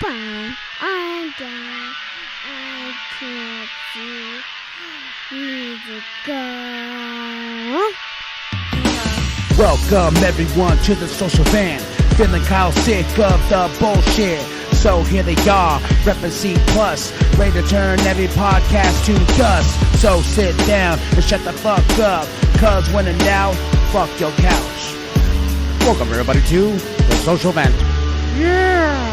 Papa, I'm down. I can't see. Need to go. Welcome everyone to the social van. Feeling Kyle sick of the bullshit. So here they are, reppin' C+, ready to turn every podcast to dust. So sit down and shut the fuck up, cause when in doubt, fuck your couch. Welcome everybody to the social vent. Yeah.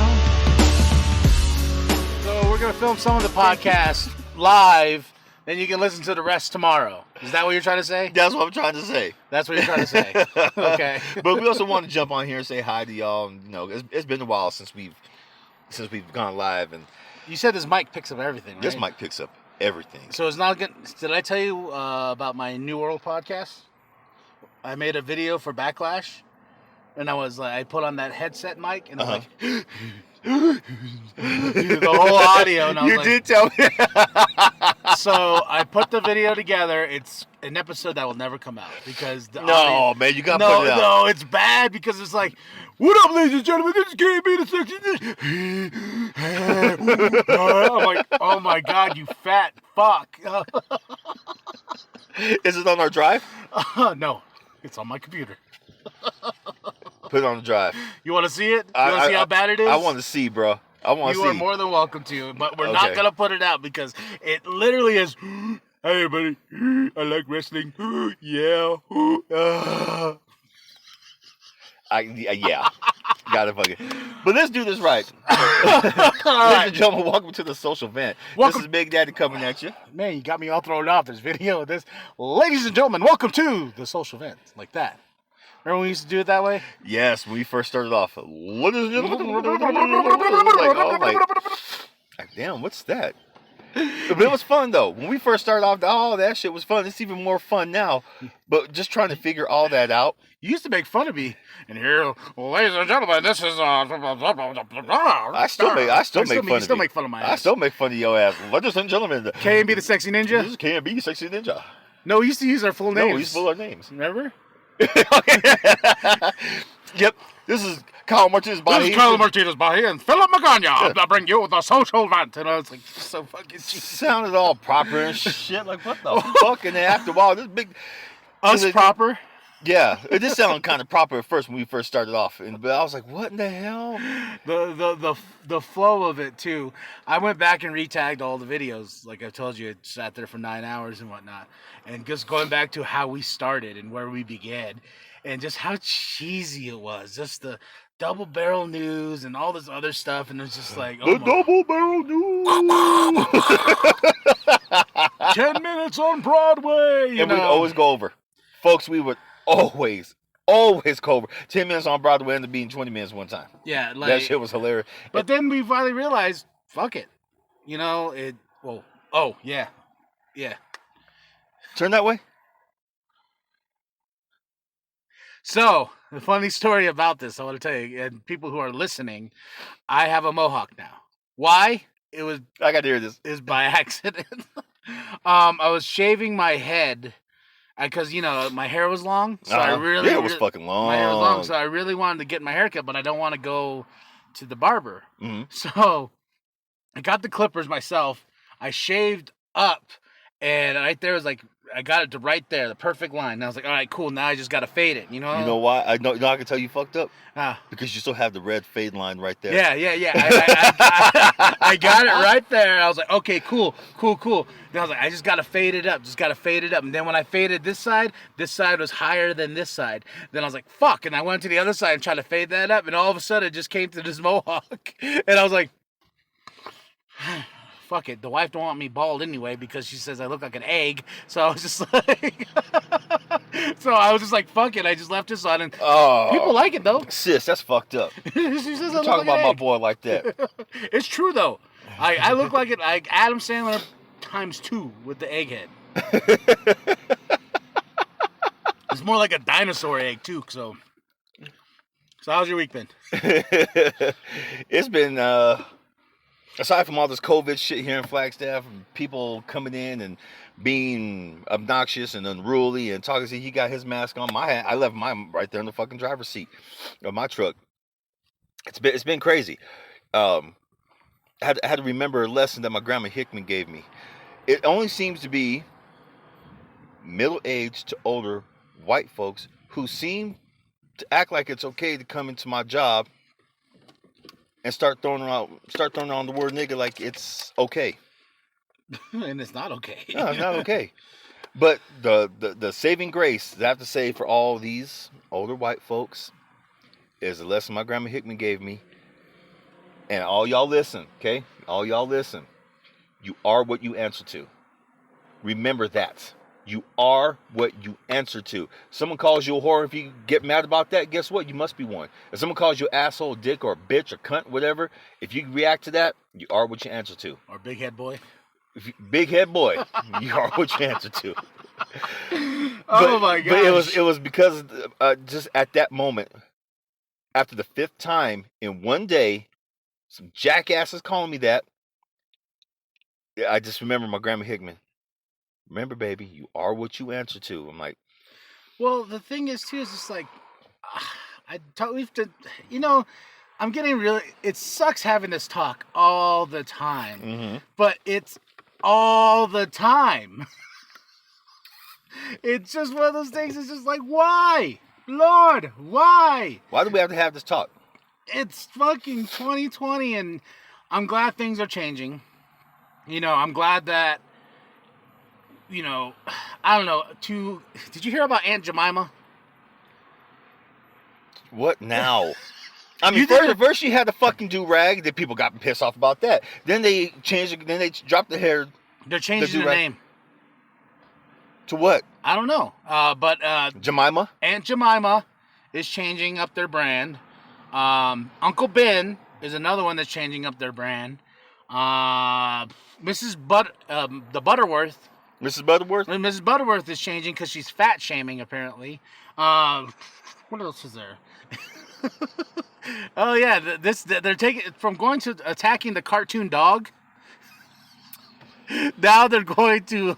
So we're going to film some of the podcast live, and you can listen to the rest tomorrow. Is that what you're trying to say? That's what I'm trying to say. That's what you're trying to say. Okay. But we also want to jump on here and say hi to y'all. And, you know, it's been a while since we've gone live, and You said this mic picks up everything, right? this mic picks up everything. So it's not good. Did I tell you about my New World podcast? I made a video for Backlash, and I put on that headset mic, and I was like, the whole audio. And I was You like, did tell me. So I put the video together. It's an episode that will never come out because the No, audio, man, you gotta put it out. No, it's bad because it's like, what up, ladies and gentlemen? This is Skee, the sexy. I'm like, oh my god, you fat fuck. Is it on our drive? No, it's on my computer. Put it on the drive. You want to see it? You want to see how bad it is? I want to see, bro. I want to see. You are more than welcome to, but we're not gonna put it out because it literally is. Hey, buddy, I like wrestling. Yeah. Yeah. Gotta fucking. But let's do this right. Ladies and gentlemen, welcome to the social vent. Welcome. This is Big Daddy coming at you. Man, you got me all thrown off this video. Ladies and gentlemen, welcome to the social vent. Like that. Remember when we used to do it that way? Yes, when we first started off. Ladies and gentlemen, like, damn, what's that? But it was fun though. When we first started off, all that shit was fun. It's even more fun now. But just trying to figure all that out. You used to make fun of me. And here, ladies and gentlemen, this is I still make fun of you. Still me. make fun of my ass. I still make fun of your ass. Ladies and gentlemen. K&B the Sexy Ninja? This is K&B Sexy Ninja. No, we used to use our full names. No, we used to pull our names. Remember? Yep. This is Kyle Martinez This is Kyle Martinez Bahi and Philip Magana. I bring you the social vent. And I was like, so fucking cheesy. Sounded all proper and shit. Like, what the fuck? And then after a while, this big... Proper? Yeah. It did sound kind of proper at first when we first started off. But I was like, what in the hell? The flow of it, too. I went back and retagged all the videos. Like I told you, it sat there for 9 hours and whatnot. And just going back to how we started and where we began. And just how cheesy it was. Just the double barrel news and all this other stuff. And it's just like, The double barrel news. 10 minutes on Broadway. And we'd always go over. Folks, we would always go over. 10 minutes on Broadway ended up being 20 minutes one time. Yeah. Like, that shit was hilarious. But then we finally realized, fuck it. You know, yeah. Turn that way. So, the funny story about this, I want to tell you, and people who are listening, I have a mohawk now. Why? I got to hear this. It was by accident. I was shaving my head because, you know, my hair was long. So I really... it was fucking long. My hair was long, so I really wanted to get my hair cut, but I don't want to go to the barber. Mm-hmm. So, I got the clippers myself. I shaved up, and right there was like... I got it to right there, the perfect line. And I was like, all right, cool. Now I just got to fade it, you know? You know why? I can tell you fucked up. Ah. Because you still have the red fade line right there. Yeah. I got it right there. I was like, okay, cool. Then I was like, I just got to fade it up. And then when I faded this side was higher than this side. Then I was like, fuck. And I went to the other side and tried to fade that up. And all of a sudden, it just came to this mohawk. And I was like... Fuck it. The wife don't want me bald anyway because she says I look like an egg. So I was just like, fuck it. I just left this on, and people like it though. Sis, that's fucked up. She says You talking about my boy like that? It's true though. I look like it, like Adam Sandler × 2 with the egg head. It's more like a dinosaur egg too. So how's your week been? It's been. Aside from all this COVID shit here in Flagstaff, and people coming in and being obnoxious and unruly and talking, he got his mask on. I left mine right there in the fucking driver's seat of my truck. It's been crazy. I had to remember a lesson that my grandma Hickman gave me. It only seems to be middle-aged to older white folks who seem to act like it's okay to come into my job and start throwing around the word nigga like it's okay. And it's not okay. No, it's not okay. But the saving grace that I have to say for all these older white folks is a lesson my grandma Hickman gave me. And all y'all listen, okay? All y'all listen. You are what you answer to. Remember that. You are what you answer to. Someone calls you a whore, if you get mad about that, guess what? You must be one. If someone calls you asshole, dick, or bitch, or cunt, whatever, if you react to that, you are what you answer to. Or big head boy. Big head boy, you are what you answer to. Oh my god! But it was because just at that moment, after the 5th time in one day, some jackasses calling me that. I just remember my grandma Hickman. Remember, baby, you are what you answer to. I'm like, well, the thing is too is just like, we have to, I'm getting really. It sucks having this talk all the time, but it's all the time. It's just one of those things. It's just like, why, Lord, why? Why do we have to have this talk? It's fucking 2020, and I'm glad things are changing. I'm glad that, I don't know. Did you hear about Aunt Jemima? What now? I mean, first she had the fucking do-rag. Then people got pissed off about that. Then they changed it. Then they dropped the hair. They're changing the name. To what? I don't know. But Jemima? Aunt Jemima is changing up their brand. Uncle Ben is another one that's changing up their brand. The Butterworth. Mrs. Butterworth? Mrs. Butterworth is changing because she's fat shaming, apparently. What else is there? Oh yeah, they're taking from going to attacking the cartoon dog. Now they're going to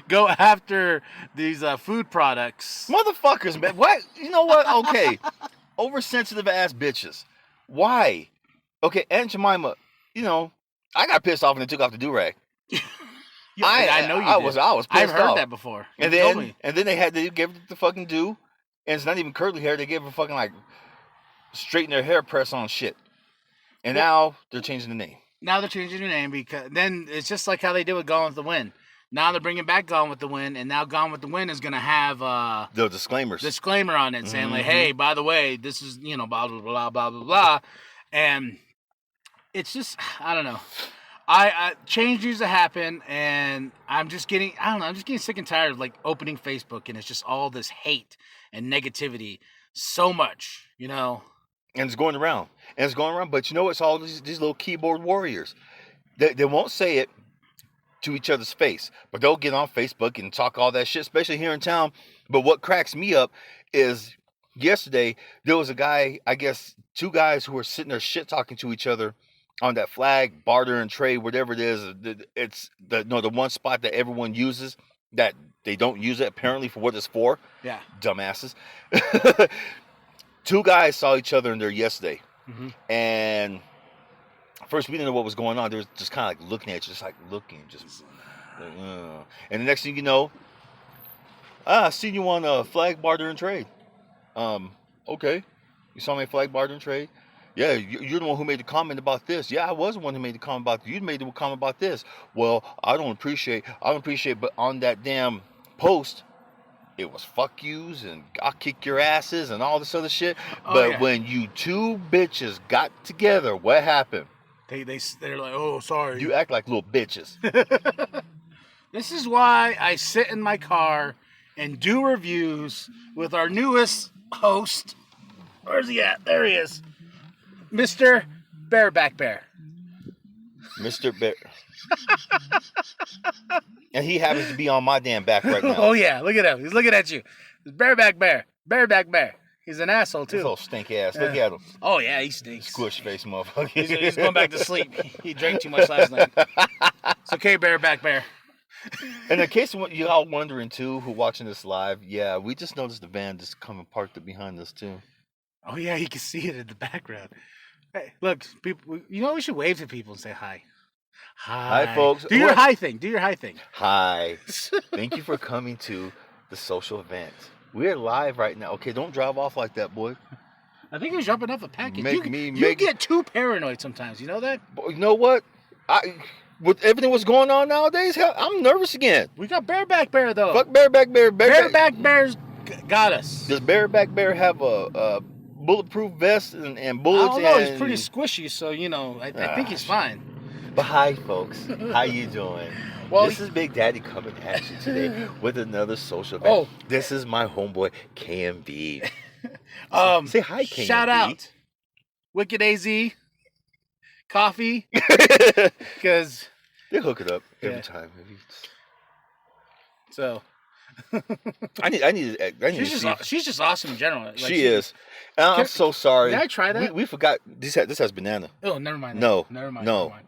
go after these food products. Motherfuckers, man. What? You know what? Okay. Oversensitive ass bitches. Why? Okay, Aunt Jemima, I got pissed off when they took off the do-rag. I know you did. I was pissed I've heard off. that before. And then they gave it the fucking do, and it's not even curly hair. They gave her fucking like straighten their hair press on shit. And now they're changing the name. Now they're changing the name because then it's just like how they did with Gone with the Wind. Now they're bringing back Gone with the Wind, and now Gone with the Wind is going to have the disclaimer on it saying like, hey, by the way, this is, blah, blah, blah, blah, blah, blah. And it's just, I don't know. I change used to happen, and I'm just getting sick and tired of like opening Facebook, and it's just all this hate and negativity so much, And it's going around. But it's all these little keyboard warriors. They won't say it to each other's face, but they'll get on Facebook and talk all that shit, especially here in town. But what cracks me up is yesterday there was a guy, I guess 2 guys who were sitting there shit talking to each other on that flag, barter and trade, whatever it is. It's the one spot that everyone uses that they don't use it apparently for what it's for. Yeah. Dumbasses. 2 guys saw each other in there yesterday. And first we didn't know what was going on. They were just kind of like looking at you, and the next thing you know, I seen you on a flag barter and trade. Okay. You saw me at flag barter and trade? Yeah, you're the one who made the comment about this. Yeah, I was the one who made the comment about this. You made the comment about this. Well, I don't appreciate, but on that damn post, it was fuck yous and I'll kick your asses and all this other shit. But when you 2 bitches got together, what happened? They're like, oh, sorry. You act like little bitches. This is why I sit in my car and do reviews with our newest host. Where's he at? There he is. Mr. Bareback Bear. Mr. Bear. And he happens to be on my damn back right now. Oh, yeah. Look at him. He's looking at you. It's Bareback Bear. Bareback Bear. He's an asshole, too. This little stink ass. Look at him. Oh, yeah. He stinks. Squish face motherfucker. He's going back to sleep. He drank too much last night. It's okay, Bareback Bear. And in case you all wondering, too, who watching this live, yeah, we just noticed the van just coming parked behind us, too. Oh, yeah. You can see it in the background. Hey, look, people. You know we should wave to people and say hi. Hi, folks. Do your hi thing. Do your hi thing. Hi. Thank you for coming to the social event. We're live right now. Okay, don't drive off like that, boy. I think you're jumping off the package. You Make- get too paranoid sometimes. You know that? You know what? With everything what's going on nowadays, hell, I'm nervous again. We got bareback bear though. Fuck bareback bear. Bareback bears got us. Does bareback bear have a bulletproof vest and bullets? I don't know. He's pretty squishy, so you know. I think he's fine. But hi, folks. How you doing? Well, this is Big Daddy coming at you today with another social event. Oh. This is my homeboy KMB. Say hi, KMB. Shout out, Wicked AZ, Coffee, because they hook it up every Yeah. time. So I need to see. she's just awesome in general. Like, She is. And I'm so sorry. Did I try that? We forgot. This has banana. Oh, never mind. No. Never mind. No. Never mind.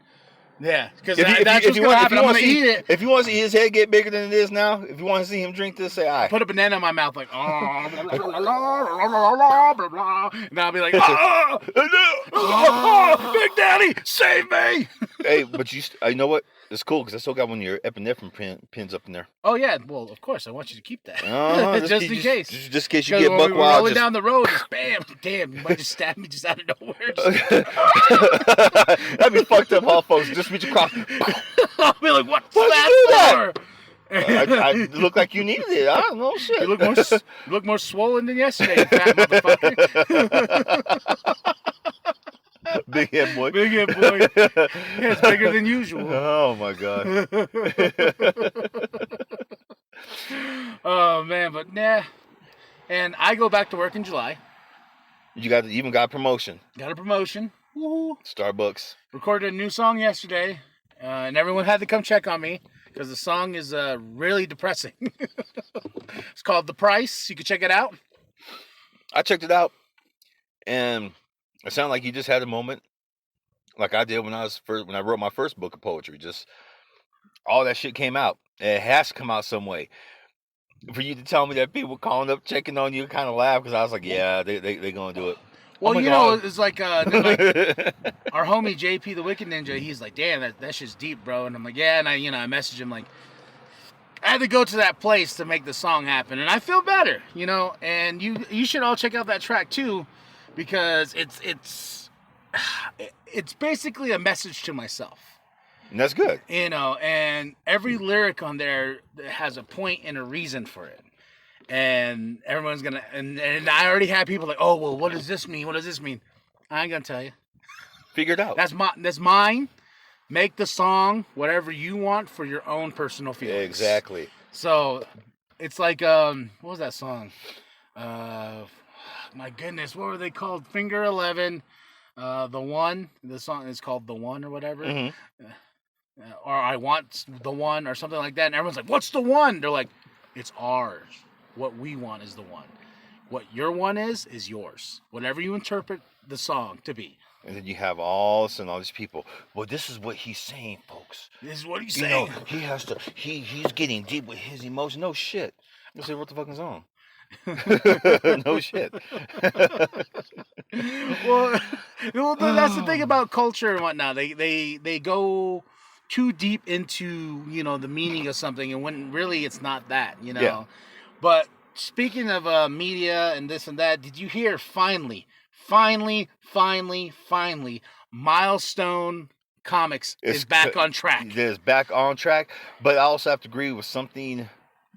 Yeah, because If that's you what's gonna happen. I'm gonna eat it. If you want to see his head get bigger than it is now, if you want to see him drink this, say aye. Put a banana in my mouth like, oh, and I'll be like, oh, Big Daddy, save me! Hey, but you know what? It's cool because I still got one of your epinephrine pins up in there. Oh yeah, well of course I want you to keep that, just in case. Just in case you Because get when buck we were wild. rolling down the road, just bam, damn, you might just stab me just out of nowhere. That'd be fucked up, all folks. Just reach across. I'll be like, what's Why'd that you do that? for? I look like you needed it. I don't know shit. You look more swollen than yesterday, you fat motherfucker. Big head boy. Big head boy. Yeah, it's bigger than usual. Oh my god. Oh man, but nah. And I go back to work in July. You even got a promotion. Got a promotion. Woo-hoo. Starbucks. Recorded a new song yesterday, and everyone had to come check on me because the song is really depressing. It's called "The Price." You can check it out. I checked it out, and it sounded like you just had a moment, like I did when I wrote my first book of poetry. Just all that shit came out. It has to come out some way. For you to tell me that people calling up, checking on you, kind of laugh because I was like, yeah, they gonna do it. Well, Oh my you know, God. it's like our homie JP the Wicked Ninja. He's like, damn, that shit's deep, bro. And I'm like, yeah. And I messaged him like, I had to go to that place to make the song happen, and I feel better, you know. And you should all check out that track too, because it's basically a message to myself. And that's good. You know, and every lyric on there has a point and a reason for it. And everyone's gonna, and I already have people like, oh, well, what does this mean? What does this mean? I ain't gonna tell you. Figure it out. That's mine. Make the song whatever you want for your own personal feelings. Exactly. So, it's like, what was that song? My goodness, what were they called? Finger 11, The One. The song is called The One or whatever. Mm-hmm. Or I Want the One or something like that. And everyone's like, what's the one? They're like, it's ours. What we want is the one. What your one is yours. Whatever you interpret the song to be. And then you have all these people. Well, this is what he's saying, folks. This is what he's You saying. know, he has to. He's getting deep with his emotion. No shit. You say what the fuck is on? No shit. well, that's the thing about culture and whatnot. They go too deep into, you know, the meaning of something, and when really it's not that, you know. Yeah. But speaking of media and this and that, did you hear finally, Milestone Comics is back on track? It is back on track. But I also have to agree with something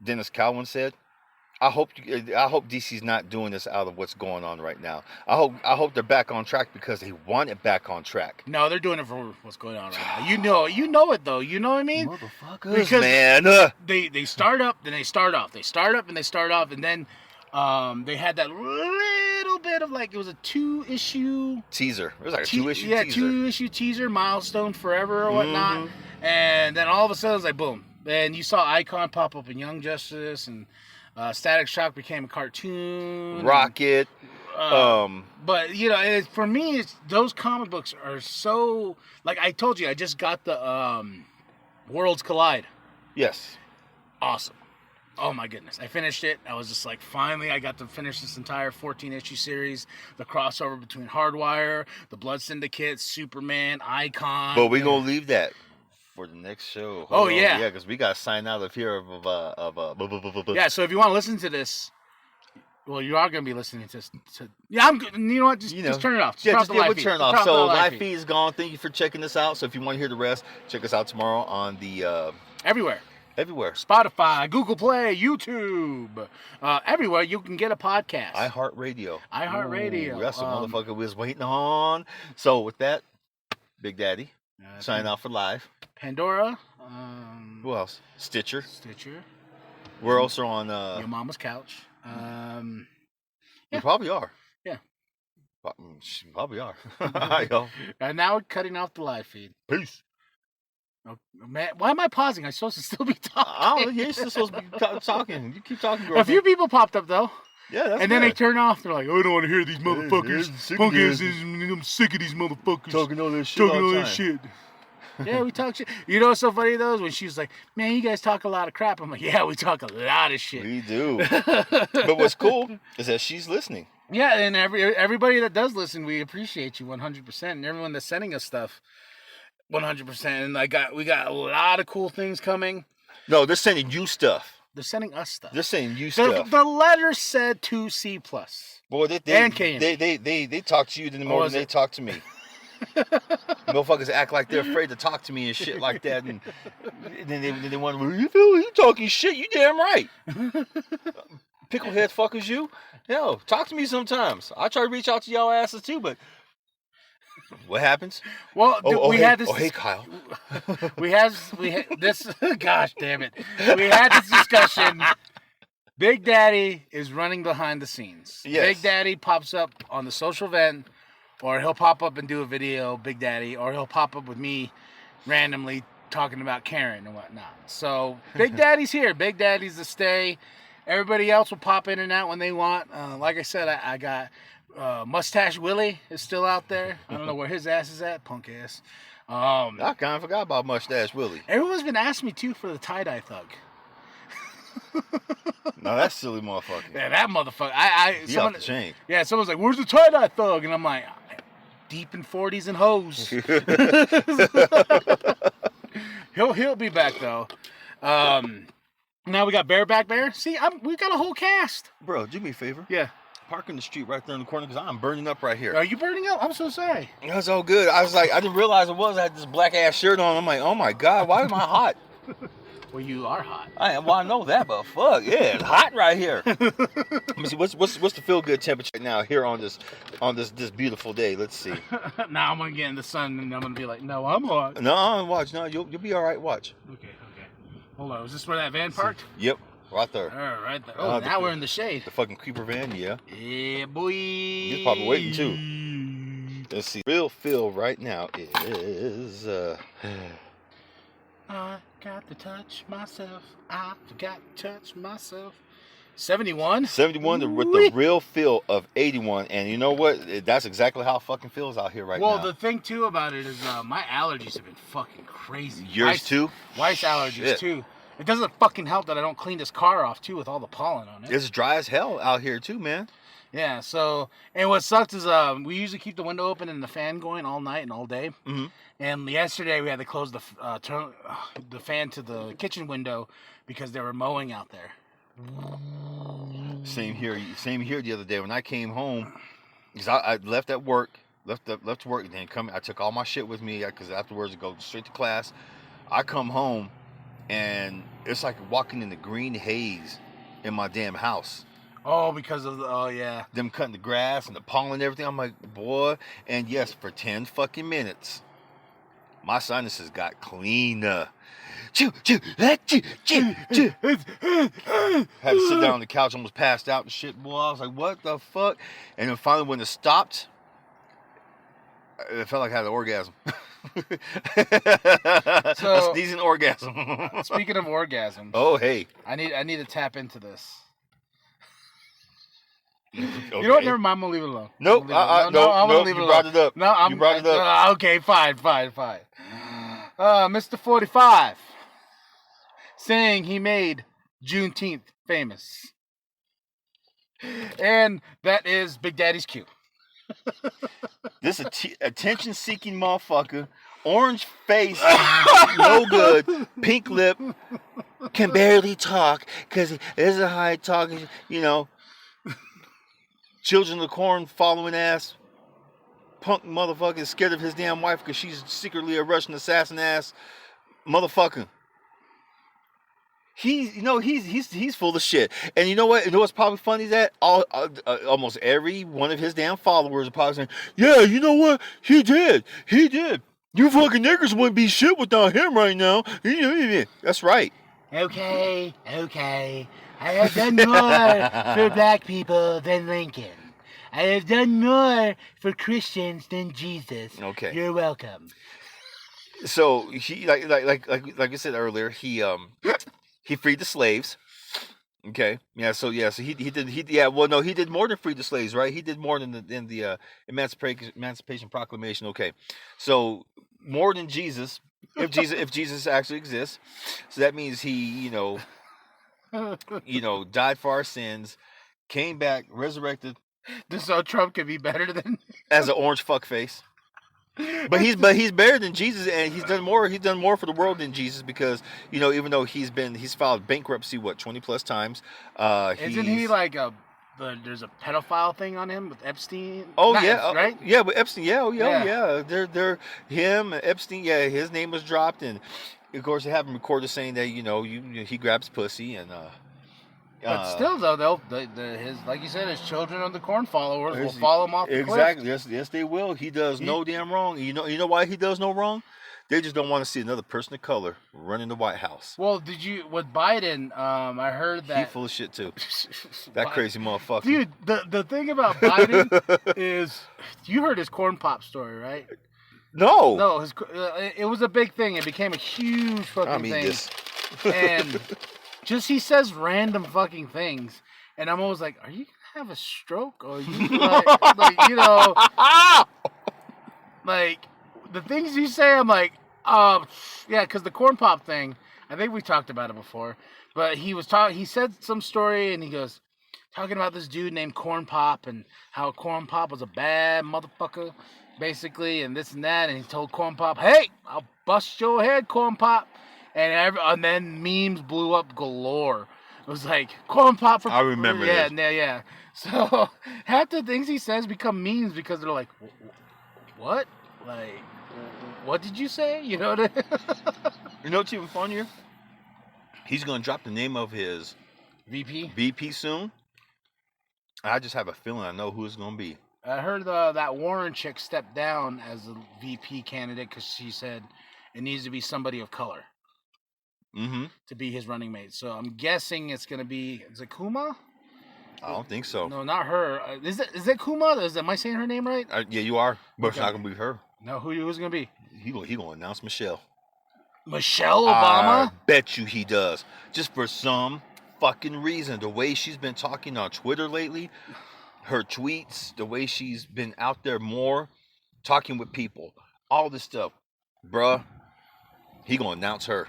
Dennis Cowan said. I hope DC's not doing this out of what's going on right now. I hope they're back on track because they want it back on track. No, they're doing it for what's going on right now. You know it though. You know what I mean? Motherfuckers, Because man. They start up, then they start off. They start up and they start off, and then they had that little bit of like, it was a 2-issue Teaser. It was like a 2-issue teaser. 2-issue teaser, Milestone Forever or whatnot. Mm-hmm. And then all of a sudden it's like boom. And you saw Icon pop up in Young Justice, and Static Shock became a cartoon. Rocket. But you know, for me, those comic books are so, like I told you, I just got the Worlds Collide. Yes. Awesome. Oh my goodness. I finished it. I was just like, finally, I got to finish this entire 14-issue series. The crossover between Hardwire, the Blood Syndicate, Superman, Icon. But we're going to leave that for the next show. Oh, yeah. Yeah, because we got to sign out of here Yeah, so if you want to listen to this, well, you are going to be listening to yeah, I'm good. You know what? Just turn it off. Just turn it off. So live live feed is gone. Thank you for checking this out. So if you want to hear the rest, check us out tomorrow on the... Everywhere. Spotify, Google Play, YouTube. Everywhere you can get a podcast. iHeartRadio. iHeartRadio. That's the motherfucker we was waiting on. So with that, Big Daddy, signing out for live. Pandora. Who else? Stitcher. We're also on... Your Mama's Couch. We probably are. Yeah. Probably are. Yo. And now we're cutting off the live feed. Peace. Oh, man, why am I pausing? I'm supposed to still be talking. Oh, you're still supposed to be talking. You keep talking, girl. A few people popped up, though. Yeah, that's And then they turn off. They're like, oh, I don't want to hear these motherfuckers. Punk asses. I'm sick of these motherfuckers. Talking all this shit. Yeah, we talk shit. You know what's so funny, though? Is when she's like, man, you guys talk a lot of crap. I'm like, yeah, we talk a lot of shit. We do. But what's cool is that she's listening. Yeah, and everybody that does listen, we appreciate you 100%. And everyone that's sending us stuff, 100%. And we got a lot of cool things coming. No, they're sending you stuff. They're sending us stuff. They're sending you stuff. The letter said 2C+. Boy, they talk to you more than they talk to me. Motherfuckers act like they're afraid to talk to me and shit like that, and then they wonder, well, you talking shit? You damn right. Picklehead fuckers, you. Yo, talk to me sometimes. I try to reach out to y'all asses too, but what happens? Well, we had this. Oh, hey, Kyle. we had this. Gosh damn it! We had this discussion. Big Daddy is running behind the scenes. Yes. Big Daddy pops up on the social vent. Or he'll pop up and do a video, Big Daddy, or he'll pop up with me randomly talking about Karen and whatnot. So Big Daddy's here. Big Daddy's the stay. Everybody else will pop in and out when they want. Like I said, I got Mustache Willie is still out there. I don't know where his ass is at, punk ass. I kind of forgot about Mustache Willie. Everyone's been asking me too for the tie-dye thug. No, that's silly motherfucker. Yeah, that motherfucker. He off the chain. Yeah, someone's like, "Where's the tie-dye thug?" And I'm like, deep in 40s and hoes. He'll be back though. Now we got Bareback Bear. See, we got a whole cast. Bro, do me a favor. Yeah. Park in the street right there in the corner because I'm burning up right here. Are you burning up? I'm so sorry. That's all good. I was like, I didn't realize it was. I had this black ass shirt on. I'm like, oh my god, why am I hot? Well, you are hot. I know that, but fuck, yeah, it's hot right here. Let me see, what's the feel good temperature right now here on this beautiful day? Let's see. Now I'm gonna get in the sun and I'm gonna be like, no, I'm hot. No, watch. No, you'll be all right. Watch. Okay. Hold on. Is this where that van parked? Yep, right there. All right. Oh, now we're in the shade. The fucking creeper van, yeah. Yeah, boy. He's probably waiting too. Let's see. Real feel right now is. I got to touch myself. I forgot to touch myself. 71? 71 with the real feel of 81. And you know what? That's exactly how it fucking feels out here right now. Well, the thing, too, about it is my allergies have been fucking crazy. Yours, too? Wife's allergies, too. It doesn't fucking help that I don't clean this car off, too, with all the pollen on it. It's dry as hell out here, too, man. Yeah, so, and what sucks is we usually keep the window open and the fan going all night and all day. Mm-hmm. And yesterday we had to close the fan to the kitchen window because they were mowing out there. Same here the other day when I came home, because I left work, and then I took all my shit with me because afterwards I go straight to class. I come home, and it's like walking in the green haze in my damn house. Oh, because of yeah. Them cutting the grass and the pollen and everything. I'm like, boy. And yes, for 10 fucking minutes, my sinuses got cleaner. Choo, choo, choo, choo, choo. Had to sit down on the couch, almost passed out and shit, boy. I was like, what the fuck? And then finally when it stopped, it felt like I had an orgasm. So, a sneezing orgasm. Speaking of orgasms. Oh, hey. I need to tap into this. Okay. You know what? Never mind. I'm gonna leave it alone. Nope. No, I'm gonna leave it alone. Brought it up. No, you brought it up. Okay, fine. Mr. 45 saying he made Juneteenth famous. And that is Big Daddy's cue. This attention-seeking motherfucker, orange face, no good, pink lip, can barely talk because he isn't high talking. You know, children of the corn following ass. Punk motherfucker is scared of his damn wife because she's secretly a Russian assassin ass motherfucker. He's full of shit. And you know what? You know what's probably funny is that almost every one of his damn followers are probably saying, "Yeah, you know what? He did. You fucking niggers wouldn't be shit without him right now." That's right. Okay. I have done more for black people than Lincoln. I have done more for Christians than Jesus. Okay. You're welcome. So he like I said earlier, he freed the slaves. Okay. So he did more than free the slaves, right? He did more than the Emancipation Proclamation. Okay. So more than Jesus, if Jesus actually exists. So that means he, died for our sins, came back, resurrected. Just so Trump could be better than as an orange fuckface. But he's better than Jesus, and he's done more for the world than Jesus, because even though he's filed bankruptcy 20 plus times. Isn't he like there's a pedophile thing on him with Epstein? Oh Not yeah, right? Yeah, with Epstein. Yeah. They're him, Epstein. Yeah, his name was dropped, and of course they have him recorded saying that he grabs pussy and. But still, though, his like you said, his children of the corn followers will follow him off the cliff. Exactly. Yes, they will. He does no damn wrong. You know why he does no wrong? They just don't want to see another person of color running the White House. Well, with Biden? I heard that he full of shit too. That crazy motherfucker. Dude, the thing about Biden is, you heard his corn pop story, right? No, it was a big thing. It became a huge fucking thing. This. And just he says random fucking things, and I'm always like, are you gonna have a stroke? Or are you like the things you say, I'm like, yeah, because the corn pop thing, I think we talked about it before, but he said some story, and he goes, talking about this dude named Corn Pop, and how Corn Pop was a bad motherfucker, basically, and this and that, and he told Corn Pop, hey, I'll bust your head, Corn Pop. And then memes blew up galore. It was like, Corn Pop for... I remember that. Yeah. So, half the things he says become memes because they're like, what? Like, what did you say? You know what I mean? You know what's even funnier? He's going to drop the name of his... VP soon. I just have a feeling I know who it's going to be. I heard that Warren chick stepped down as a VP candidate because she said it needs to be somebody of color. Mm-hmm. To be his running mate. So I'm guessing it's going to be... Is it Kuma? I don't think so. No, not her. Is it Kuma? Am I saying her name right? Yeah, you are. But it's not going to be her. No, who's going to be? He going to announce Michelle. Michelle Obama? I bet you he does. Just for some fucking reason. The way she's been talking on Twitter lately, her tweets, the way she's been out there more, talking with people, all this stuff. Bruh, he going to announce her.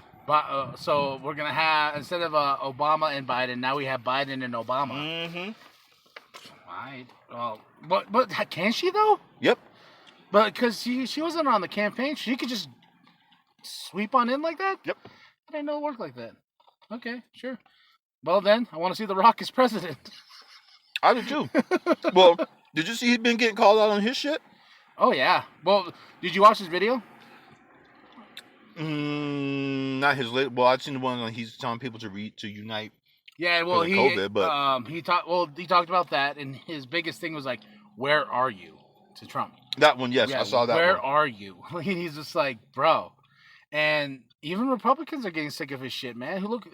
So we're going to have, instead of Obama and Biden, now we have Biden and Obama. Mm-hmm. Right. Well, but can she, though? Yep. But because she wasn't on the campaign, she could just sweep on in like that? Yep. I didn't know it worked like that. Okay, sure. Well, then, I want to see The Rock as president. I do, too. Well, did you see he's been getting called out on his shit? Oh, yeah. Well, did you watch his video? Not his latest. Well, I've seen the one where he's telling people to unite. Yeah, well, COVID, but he talked about that, and his biggest thing was like, "Where are you?" to Trump. That one, yes, I saw that. Where are you? He's just like, bro, and even Republicans are getting sick of his shit, man. Who look,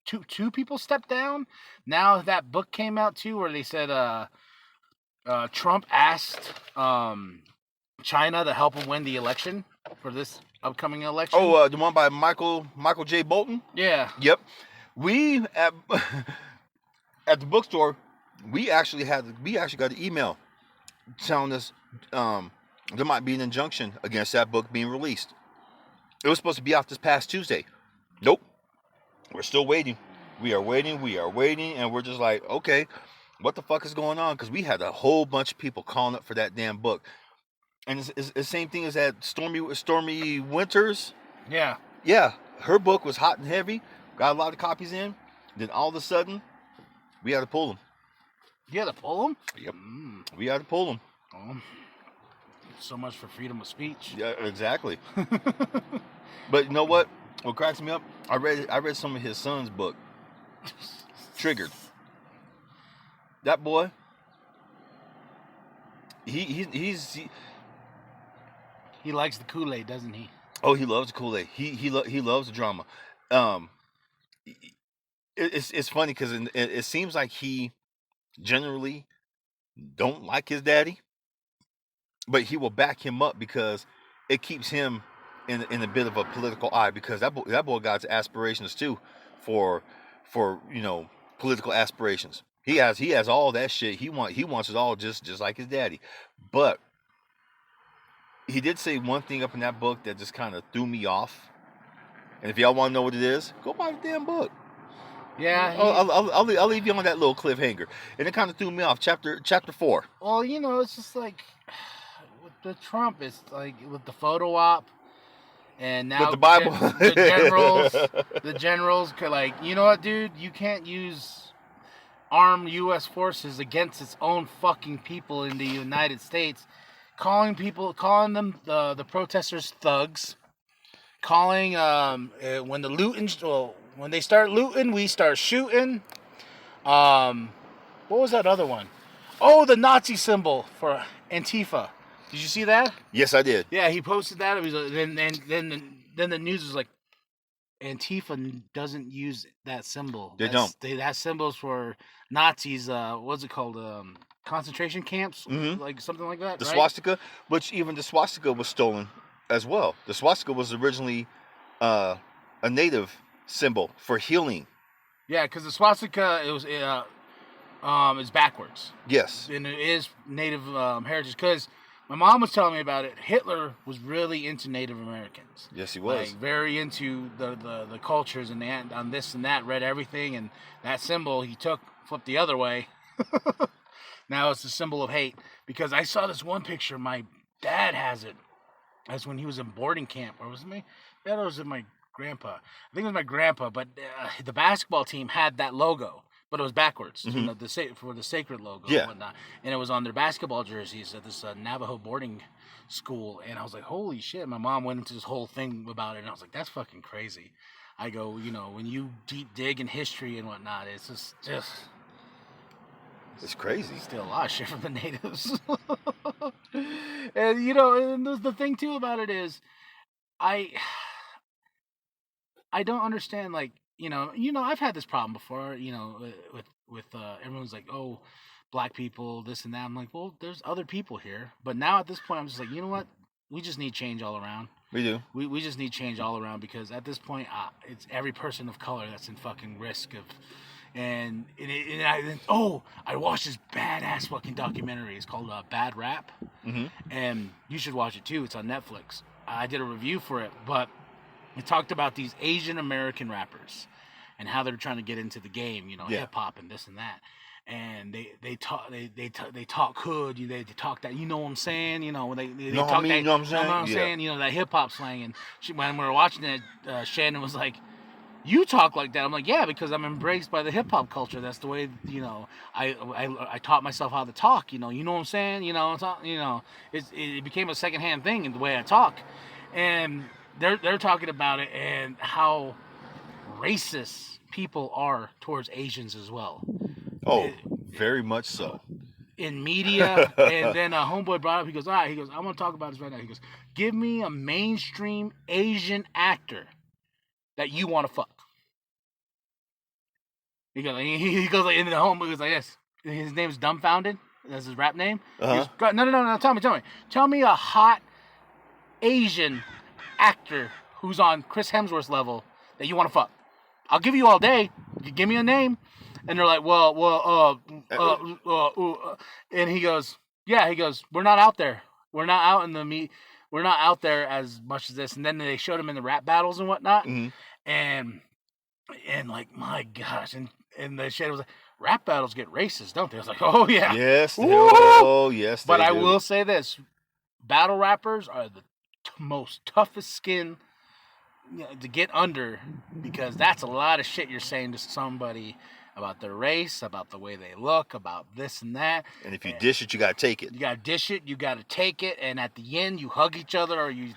two people stepped down. Now that book came out too, where they said Trump asked China to help him win the election for this upcoming election. Oh, the one by Michael J. Bolton? Yeah. Yep. We at the bookstore, we actually got an email telling us there might be an injunction against that book being released. It was supposed to be out this past Tuesday. Nope. We're still waiting. We are waiting, and we're just like, okay, what the fuck is going on? Because we had a whole bunch of people calling up for that damn book. And it's the same thing as that Stormy Winters. Yeah. Yeah, her book was hot and heavy. Got a lot of copies in. Then all of a sudden, we had to pull them. You had to pull them? Yep. We had to pull them. Oh, so much for freedom of speech. Yeah, exactly. But you know what? What cracks me up? I read some of his son's book. Triggered. That boy. He likes the Kool-Aid, doesn't he? Oh, he loves the Kool-Aid. He loves the drama. It's funny because it seems like he generally don't like his daddy, but he will back him up because it keeps him in a bit of a political eye, because that boy got aspirations too for political aspirations. He has all that shit. He wants it all just like his daddy. But he did say one thing up in that book that just kind of threw me off. And if y'all want to know what it is, go buy the damn book. Yeah. I'll leave you on that little cliffhanger. And it kind of threw me off. Chapter 4. Well, it's just like with the Trump, it's like with the photo op, and now with the Bible, the generals could, like, you know what, dude, you can't use armed U.S. forces against its own fucking people in the United States, calling them the protesters thugs, calling when they start looting, we start shooting. What was that other one? Oh, the Nazi symbol for Antifa. Did you see that? Yes, I did. Yeah, he posted that. It was then the news was like, Antifa doesn't use that symbol. That symbol's for Nazis. What's it called? Concentration camps, like something like that. The right? swastika, which even the swastika was stolen as well. The swastika was originally a native symbol for healing. Yeah, because the swastika is backwards. Yes, and it is native heritage. Because my mom was telling me about it. Hitler was really into Native Americans. Yes, he was. Like, very into the cultures and on this and that. Read everything, and that symbol he flipped the other way. Now it's a symbol of hate. Because I saw this one picture. My dad has it. That's when he was in boarding camp. Or was it me? That was my grandpa. I think it was my grandpa. But the basketball team had that logo. But it was backwards, for the sacred logo and whatnot. And it was on their basketball jerseys at this Navajo boarding school. And I was like, holy shit. My mom went into this whole thing about it. And I was like, that's fucking crazy. I go, when you deep dig in history and whatnot, it's just it's crazy. Still a lot of shit from the natives. And, and the thing, too, about it is, I don't understand, like, I've had this problem before, with everyone's like, oh, black people, this and that. I'm like, well, there's other people here. But now at this point, I'm just like, you know what? We just need change all around. We do. We just need change all around, because at this point, it's every person of color that's in fucking risk of. And I watched this badass fucking documentary. It's called Bad Rap. And you should watch it too. It's on Netflix. I did a review for it, but it talked about these Asian American rappers and how they're trying to get into the game, hip hop and this and that. And they talk hood, they talk that, you know what I'm saying, when they talk that, you know what I'm saying, that hip hop slang. And when we were watching it, Shannon was like, you talk like that. I'm like, yeah, because I'm embraced by the hip hop culture. That's the way, I taught myself how to talk. You know what I'm saying. It became a secondhand thing in the way I talk, and they're talking about it and how racist people are towards Asians as well. Oh, very much so. In media, and then a homeboy brought up. He goes, all right. He goes, I want to talk about this right now. He goes, give me a mainstream Asian actor that you want to fuck. He goes like in the home. He goes like this. His name's Dumbfounded. That's his rap name. Goes, no. Tell me a hot Asian actor who's on Chris Hemsworth's level that you want to fuck. I'll give you all day. You give me a name. And they're like, and he goes, yeah. He goes, we're not out there. We're not out in the meet. We're not out there as much as this. And then they showed him in the rap battles and whatnot. And And like, my gosh, and the shit was like, rap battles get racist, don't they? I was like, oh yeah, Yes. Woo! Oh, yes. But they I do. will say this: battle rappers are the most toughest skin to get under, because that's a lot of shit you're saying to somebody about their race, about the way they look, about this and that. And if you dish it, you gotta take it. You gotta dish it, you gotta take it, and at the end you hug each other, or you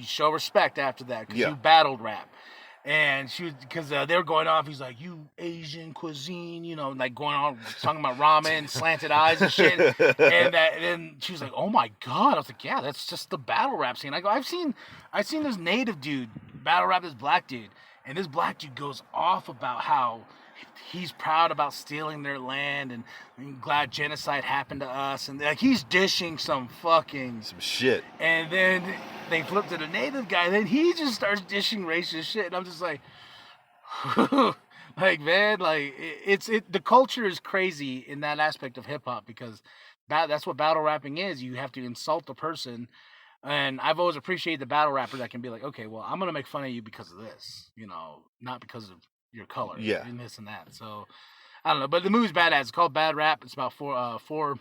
show respect after that, because you battled rap. And she was, because they were going off, he's like, you Asian cuisine, like going on talking about ramen, slanted eyes and shit. And then she was like, oh my god. I was like, yeah, that's just the battle rap scene. I go, I've seen this native dude battle rap this black dude, and this black dude goes off about how he's proud about stealing their land and glad genocide happened to us, and like he's dishing some shit. And then they flip to the native guy, and then he just starts dishing racist shit, and I'm just like, like, man, like the culture is crazy in that aspect of hip hop, because that's what battle rapping is. You have to insult the person. And I've always appreciated the battle rapper that can be like, okay, well, I'm gonna make fun of you because of this, not because of your color, and this and that. So I don't know, but the movie's badass. It's called Bad Rap. It's about four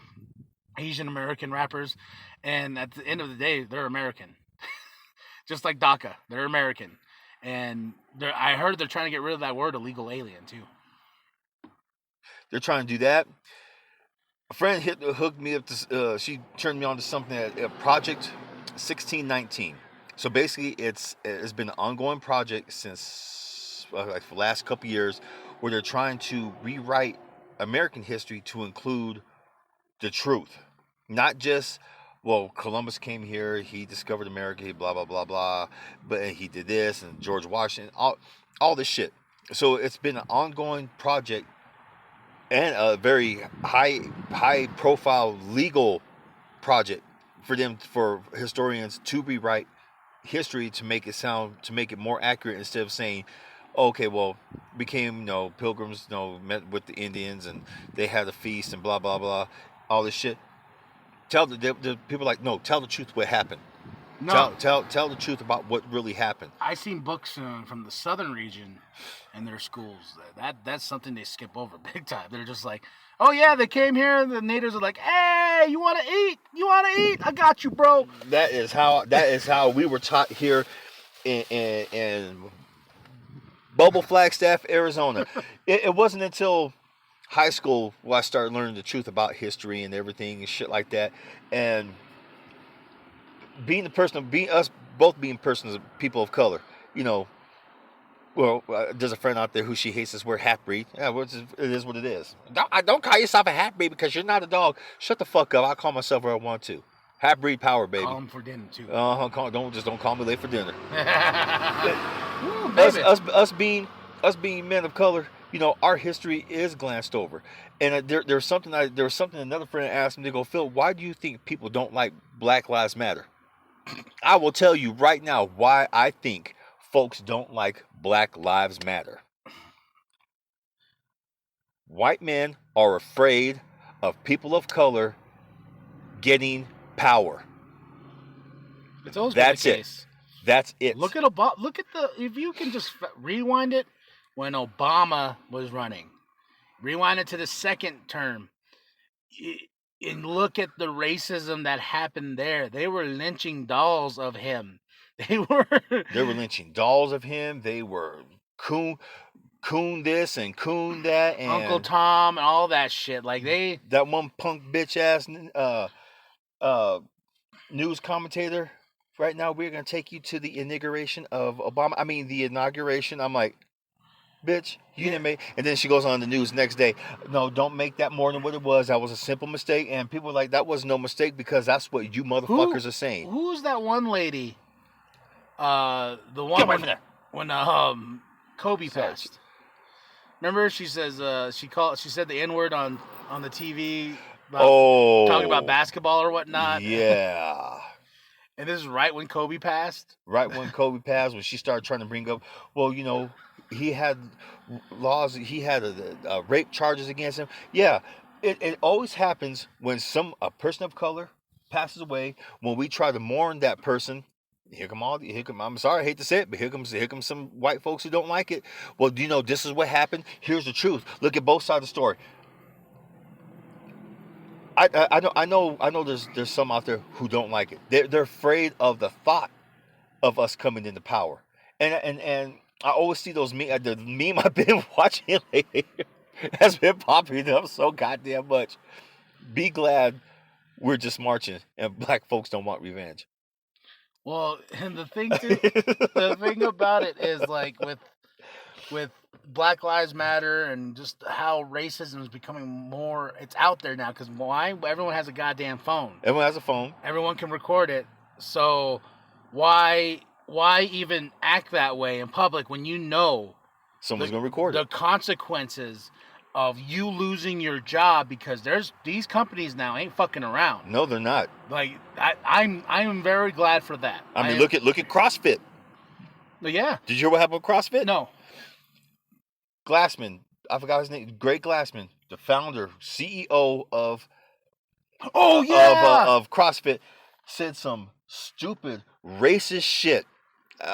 Asian American rappers, and at the end of the day, they're American, just like DACA. They're American, and I heard they're trying to get rid of that word illegal alien too. They're trying to do that. A friend hooked me up to. She turned me on to something at Project 1619. So basically, it's been an ongoing project since like the last couple years, where they're trying to rewrite American history to include the truth, not just, well, Columbus came here, he discovered America, blah blah blah blah, but he did this, and George Washington, all this shit. So it's been an ongoing project, and a very high profile legal project for historians to rewrite history to make it more accurate, instead of saying, okay, well, became pilgrims, met with the Indians and they had a feast and blah blah blah, all this shit. Tell the people, like, no, tell the truth what happened. No. Tell the truth about what really happened. I seen books from the southern region in their schools. That's something they skip over big time. They're just like, oh yeah, they came here, and the natives are like, hey, you want to eat? I got you, bro. That is how we were taught here in Bubble Flagstaff, Arizona. It wasn't until high school where I started learning the truth about history and everything and shit like that. And being us both being people of color, well, there's a friend out there who she hates this word half-breed. Yeah, well, it is what it is. Don't call yourself a half-breed because you're not a dog. Shut the fuck up. I'll call myself what I want to. Half-breed power, baby. Call him for dinner, too. Don't call me late for dinner. Ooh, us being men of color, our history is glanced over. And there was something another friend asked me. They go, Phil, why do you think people don't like Black Lives Matter? I will tell you right now why I think folks don't like Black Lives Matter. White men are afraid of people of color getting power. It's always been the case. That's it. Look at if you can just rewind it when Obama was running. Rewind it to the second term. And look at the racism that happened there. They were lynching dolls of him. They were lynching dolls of him. They were coon this and coon that, and Uncle Tom and all that shit. Like that one punk bitch ass news commentator. Right now, we're gonna take you to the inauguration of Obama. I mean, the inauguration. I'm like, bitch, you didn't make. And then she goes on the news next day. No, don't make that more than what it was. That was a simple mistake. And people are like, that was no mistake because that's what you motherfuckers are saying. Who's that one lady? The one when Kobe passed. Remember, she says she said the N-word on the TV. Talking about basketball or whatnot. Yeah. And this is right when Kobe passed? Right when Kobe passed, when she started trying to bring up, well, he had laws, he had rape charges against him. Yeah, it always happens when a person of color passes away. When we try to mourn that person, I'm sorry, I hate to say it, but here comes some white folks who don't like it. Well, do you know this is what happened? Here's the truth. Look at both sides of the story. I know there's some out there who don't like it. They're afraid of the thought of us coming into power. And I always see those the meme I've been watching lately has been popping up so goddamn much. Be glad we're just marching and black folks don't want revenge. Well, and the thing about it is like with Black Lives Matter and just how racism is becoming more, it's out there now because everyone has a goddamn phone. Everyone has a phone. Everyone can record it. So why even act that way in public when you know someone's going to record the consequences of you losing your job, because these companies now ain't fucking around. No, they're not. Like I'm very glad for that. I mean, look at CrossFit. Yeah. Did you hear what happened with CrossFit? No. Glassman, I forgot his name. Greg Glassman, the founder, CEO of CrossFit, said some stupid racist shit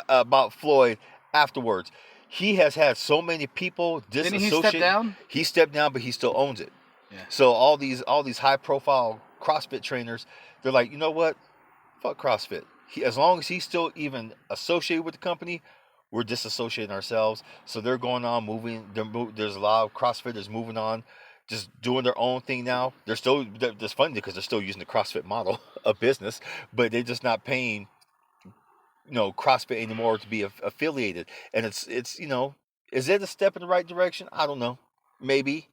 about Floyd afterwards. He has had so many people disassociate. Didn't he step down? He stepped down, but he still owns it. Yeah. So all these high profile CrossFit trainers, they're like, you know what? Fuck CrossFit. As long as he's still even associated with the company, we're disassociating ourselves. So they're going on moving. There's a lot of CrossFitters moving on, just doing their own thing now. It's funny because they're still using the CrossFit model of business, but they're just not paying CrossFit anymore to be affiliated. And it's is it a step in the right direction? I don't know. Maybe.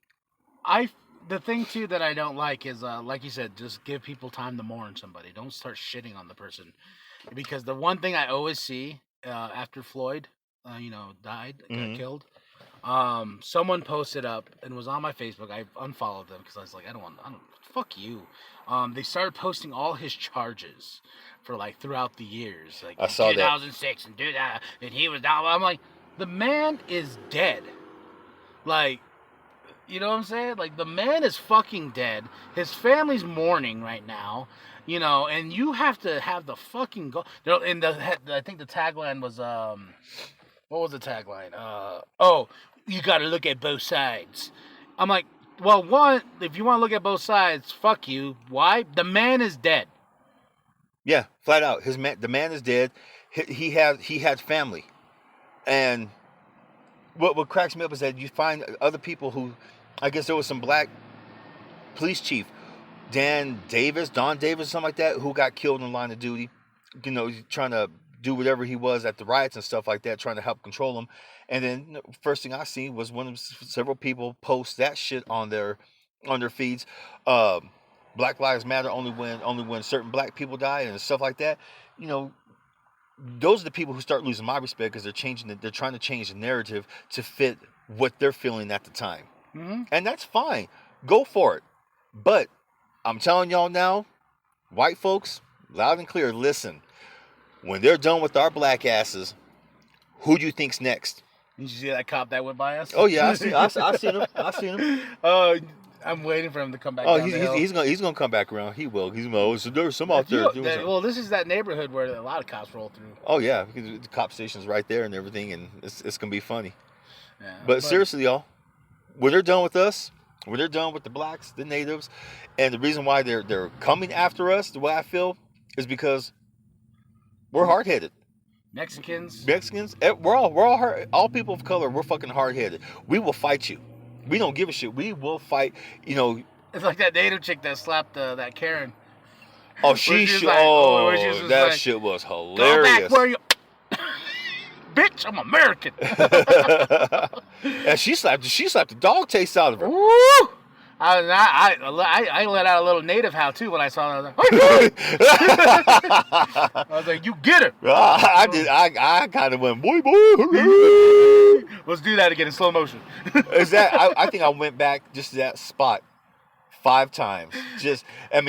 The thing too that I don't like is like you said, just give people time to mourn somebody. Don't start shitting on the person, because the one thing I always see after Floyd died, got killed, someone posted up and was on my Facebook. I unfollowed them because I was like, I don't fuck you. They started posting all his charges for like throughout the years, like I saw 2006 and do that, and he was down. I'm like, the man is dead. Like, you know what I'm saying? Like, the man is fucking dead. His family's mourning right now, and you have to have the fucking go. I think the tagline was what was the tagline? You got to look at both sides. I'm like, well, one, if you want to look at both sides, fuck you. Why? The man is dead. Yeah, flat out. The man is dead. He had family, and what cracks me up is that you find other people who, I guess there was some black police chief, Don Davis, something like that, who got killed in the line of duty. Trying to do whatever he was at the riots and stuff like that, trying to help control them. And then first thing I seen was one of several people post that shit on their feeds. Black Lives Matter only when certain black people die and stuff like that. Those are the people who start losing my respect because they're trying to change the narrative to fit what they're feeling at the time. Mm-hmm. And that's fine. Go for it. But I'm telling y'all now, white folks, loud and clear, listen. When they're done with our black asses, who do you think's next? Did you see that cop that went by us? Oh yeah, I seen him. I'm waiting for him to come back. Oh, he's gonna come back around. He will. So there's some out there doing something. Well, this is that neighborhood where a lot of cops roll through. Oh yeah, because the cop station's right there and everything, and it's gonna be funny. Yeah, but seriously, y'all, when they're done with us, when they're done with the blacks, the natives, and the reason why they're coming after us, the way I feel, is because we're hard-headed. Mexicans, we're all hard. All people of color, we're fucking hard-headed. We will fight you. We don't give a shit. We will fight. It's like that native chick that slapped that Karen. Oh, that shit was hilarious. Go back where you, bitch. I'm American. And she slapped the dog taste out of her. Woo! I let out a little native howl too when I saw that. I was like, "You get her." I did. I kind of went, boy. Let's do that again in slow motion. I think I went back just to that spot 5 times.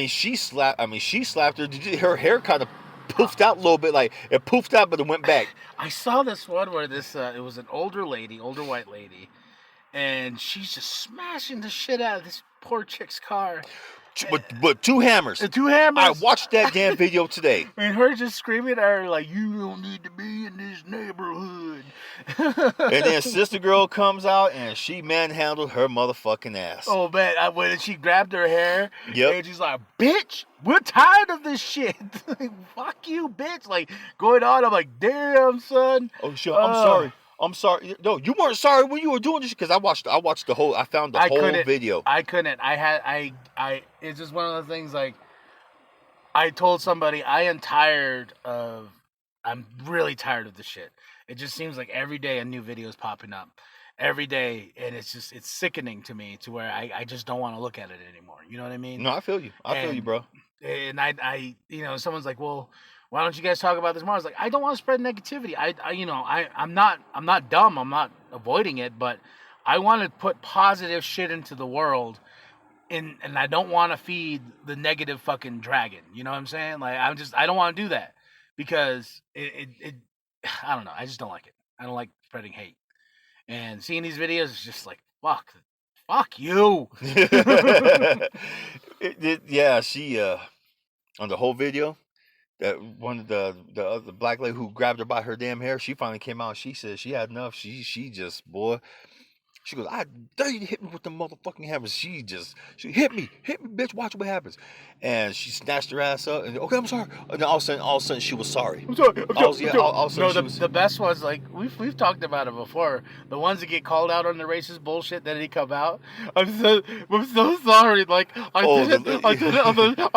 She slapped her. Her hair kind of poofed out a little bit, like it poofed out, but it went back. I saw this one where it was an older white lady. And she's just smashing the shit out of this poor chick's car. But two hammers. The 2 hammers. I watched that damn video today. And her just screaming at her like, you don't need to be in this neighborhood. And then Sister Girl comes out and she manhandled her motherfucking ass. Oh man, when she grabbed her hair, Yep. and she's like, bitch, we're tired of this shit. Like, fuck you, bitch. Like, going on, I'm like, damn, son. Oh shit, I'm sorry. I'm sorry. No, you weren't sorry when you were doing this because I watched the whole. I found the whole video. I couldn't. It's just one of those things. Like, I told somebody I am tired of. I'm really tired of this shit. It just seems like every day a new video is popping up, every day, and it's sickening to me to where I just don't want to look at it anymore. You know what I mean? No, I feel you. I feel you, bro. And I someone's like, well, why don't you guys talk about this more? I was like, I don't want to spread negativity. I'm not dumb. I'm not avoiding it, but I want to put positive shit into the world, and I don't want to feed the negative fucking dragon. You know what I'm saying? Like, I don't want to do that because it I don't know. I just don't like it. I don't like spreading hate. And seeing these videos is just like, fuck you. Yeah, she on the whole video. That one of the black lady who grabbed her by her damn hair, she finally came out and she said she had enough. She just, boy, she goes, I dare you to hit me with the motherfucking hammers. She hit me, bitch, watch what happens. And she snatched her ass up and, okay, I'm sorry. And then all of a sudden she was sorry. I'm sorry. The best was, like, we've talked about it before. The ones that get called out on the racist bullshit that didn't come out. I'm so sorry. Like, I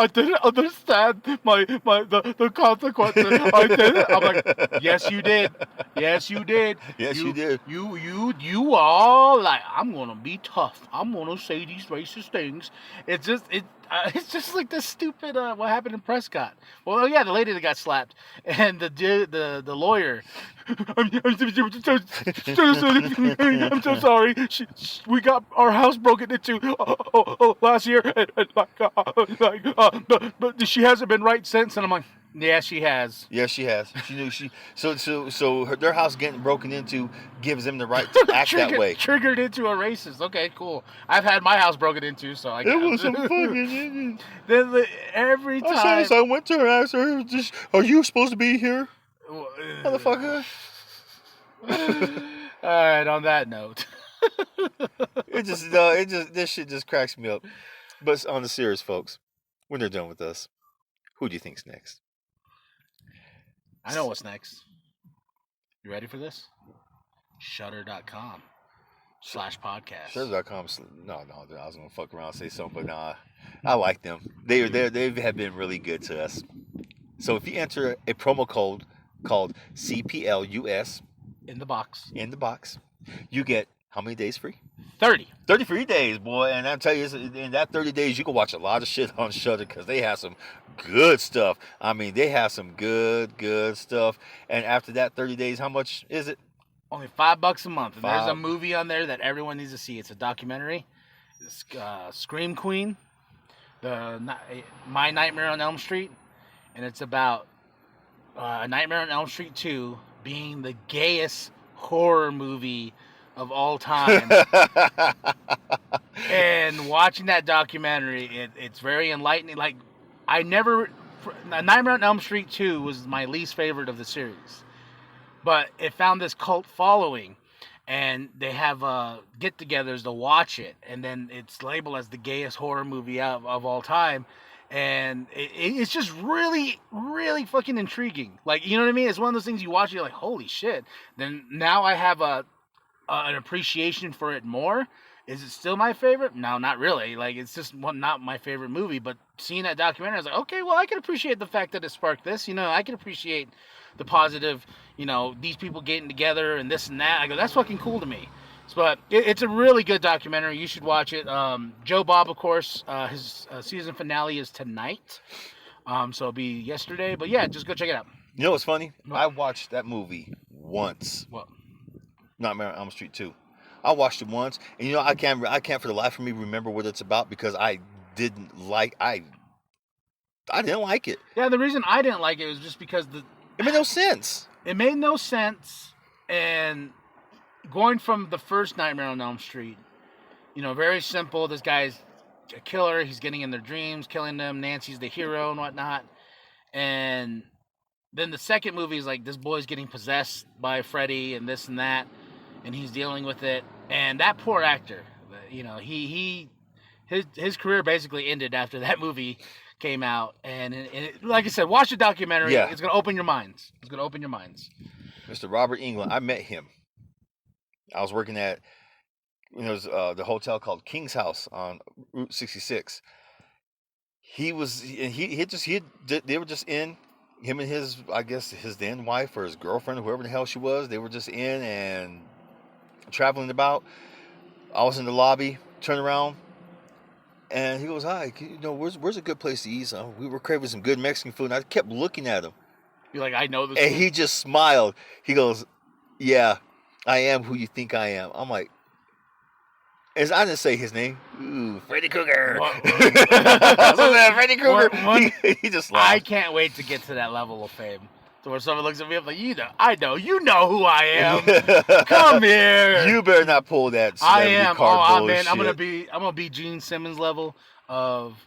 didn't understand the consequences. I didn't. I'm like, yes you did. Yes you did. Yes you did. You all like, I'm gonna be tough. I'm gonna say these racist things. It's just like this stupid what happened in Prescott. Well, yeah, the lady that got slapped and the lawyer. I'm so sorry. We got our house broken into last year, but she hasn't been right since. And I'm like, yeah, she has. Yes, she has. She knew their house getting broken into gives them the right to act that way. Triggered into a racist. Okay, cool. I've had my house broken into, so I. It was so fucking. Then every time I went to her, asked her, "Are you supposed to be here, motherfucker?" All right. On that note, this shit just cracks me up. But on the serious, folks, when they're done with us, who do you think's next? I know what's next. You ready for this? Shudder.com/podcast. Shudder.com. No, I was gonna fuck around and say something, but nah, I like them. They have been really good to us. So if you enter a promo code called CPLUS in the box, you get how many days free? 30 free days, boy. And I'll tell you, in that 30 days, you can watch a lot of shit on Shudder because they have some good stuff. I mean, they have some good stuff. And after that 30 days, how much is it? Only $5 a month. And there's a movie on there that everyone needs to see. It's a documentary. It's Scream Queen, My Nightmare on Elm Street. And it's about Nightmare on Elm Street 2 being the gayest horror movie of all time. And watching that documentary, it's very enlightening. Like, Nightmare on Elm Street 2 was my least favorite of the series, but it found this cult following, and they have get-togethers to watch it, and then it's labeled as the gayest horror movie of all time. And it's just really, really fucking intriguing. Like, you know what I mean? It's one of those things you watch, you're like, holy shit. Then now I have an appreciation for it more. Is it still my favorite? No, not really. Like, it's just not my favorite movie. But seeing that documentary, I was like, okay, well, I can appreciate the fact that it sparked this. You know, I can appreciate the positive, you know, these people getting together and this and that. I go, that's fucking cool to me. But it's a really good documentary. You should watch it. Joe Bob, of course, his season finale is tonight. So it'll be yesterday. But yeah, just go check it out. You know what's funny? I watched that movie once. What? Nightmare on Elm Street 2. I watched it once, and you know I can't for the life of me remember what it's about because I didn't like it. Yeah, the reason I didn't like it was just because it made no sense. It made no sense, and going from the first Nightmare on Elm Street, you know, very simple. This guy's a killer. He's getting in their dreams, killing them. Nancy's the hero and whatnot. And then the second movie is like this boy's getting possessed by Freddy and this and that, and he's dealing with it. And that poor actor, you know, his career basically ended after that movie came out. And like I said, watch the documentary. Yeah. It's gonna open your minds. It's gonna open your minds. Mr. Robert Englund, I met him. I was working at the hotel called King's House on Route 66. They were just in, him and his, I guess his then wife or his girlfriend, or whoever the hell she was. They were just in and traveling about. I was in the lobby, turned around, and he goes, "Hi, where's a good place to eat?" So we were craving some good Mexican food, and I kept looking at him. You're like, I know this. And he just smiled. He goes, "Yeah, I am who you think I am." I'm like, I didn't say his name. Ooh, Freddy Krueger. Freddy Krueger. He just laughed. I can't wait to get to that level of fame. So when someone looks at me, I'm like, you know who I am. Come here. You better not pull that celebrity card bullshit. I'm gonna be Gene Simmons level of.